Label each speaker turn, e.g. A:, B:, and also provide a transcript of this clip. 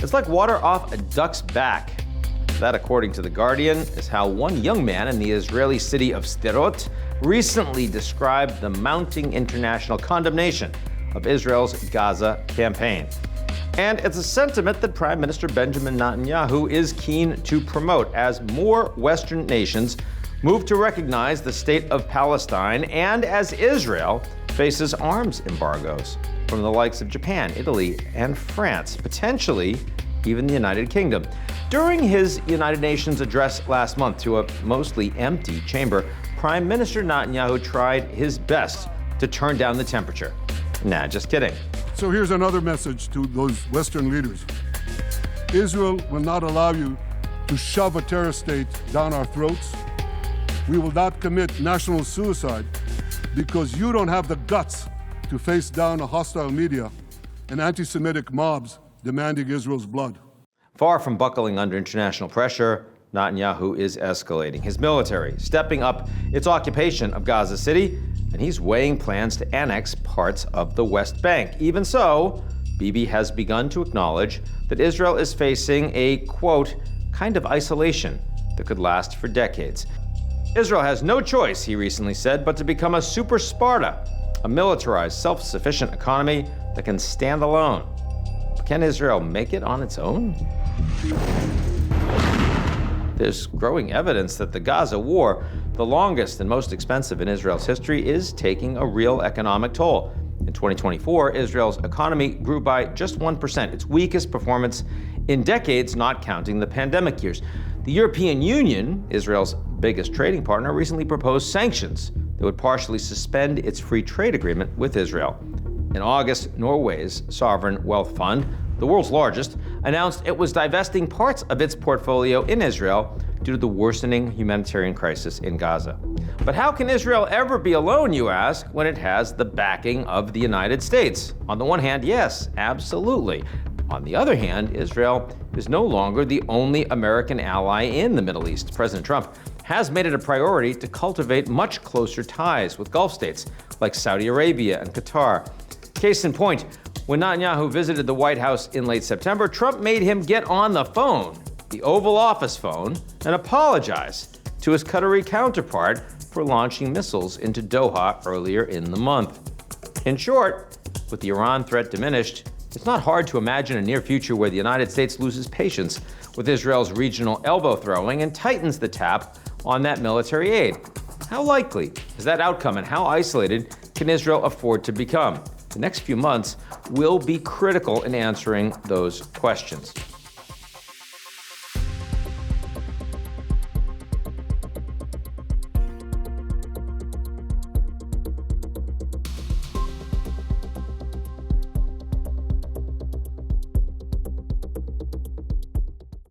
A: It's like water off a duck's back. That, according to The Guardian, is how one young man in the Israeli city of Sderot recently described the mounting international condemnation of Israel's Gaza campaign. And it's a sentiment that Prime Minister Benjamin Netanyahu is keen to promote as more Western nations move to recognize the state of Palestine and as Israel faces arms embargoes from the likes of Japan, Italy, and France, potentially even the United Kingdom. During his United Nations address last month to a mostly empty chamber, Prime Minister Netanyahu tried his best to turn down the temperature. Nah, just kidding.
B: So here's another message to those Western leaders. Israel will not allow you to shove a terrorist state down our throats. We will not commit national suicide because you don't have the guts to face down a hostile media and anti-Semitic mobs demanding Israel's blood.
A: Far from buckling under international pressure, Netanyahu is escalating his military, stepping up its occupation of Gaza City, and he's weighing plans to annex parts of the West Bank. Even so, Bibi has begun to acknowledge that Israel is facing a, quote, kind of isolation that could last for decades. Israel has no choice, he recently said, but to become a super-Sparta, a militarized, self-sufficient economy that can stand alone. But can Israel make it on its own? There's growing evidence that the Gaza war, the longest and most expensive in Israel's history, is taking a real economic toll. In 2024, Israel's economy grew by just 1%, its weakest performance in decades, not counting the pandemic years. The European Union, Israel's biggest trading partner, recently proposed sanctions that would partially suspend its free trade agreement with Israel. In August, Norway's sovereign wealth fund, the world's largest, announced it was divesting parts of its portfolio in Israel due to the worsening humanitarian crisis in Gaza. But how can Israel ever be alone, you ask, when it has the backing of the United States? On the one hand, yes, absolutely. On the other hand, Israel is no longer the only American ally in the Middle East. President Trump has made it a priority to cultivate much closer ties with Gulf states like Saudi Arabia and Qatar. Case in point, when Netanyahu visited the White House in late September, Trump made him get on the phone, the Oval Office phone, and apologize to his Qatari counterpart for launching missiles into Doha earlier in the month. In short, with the Iran threat diminished, it's not hard to imagine a near future where the United States loses patience with Israel's regional elbow throwing and tightens the tap on that military aid. How likely is that outcome, and how isolated can Israel afford to become? The next few months will be critical in answering those questions.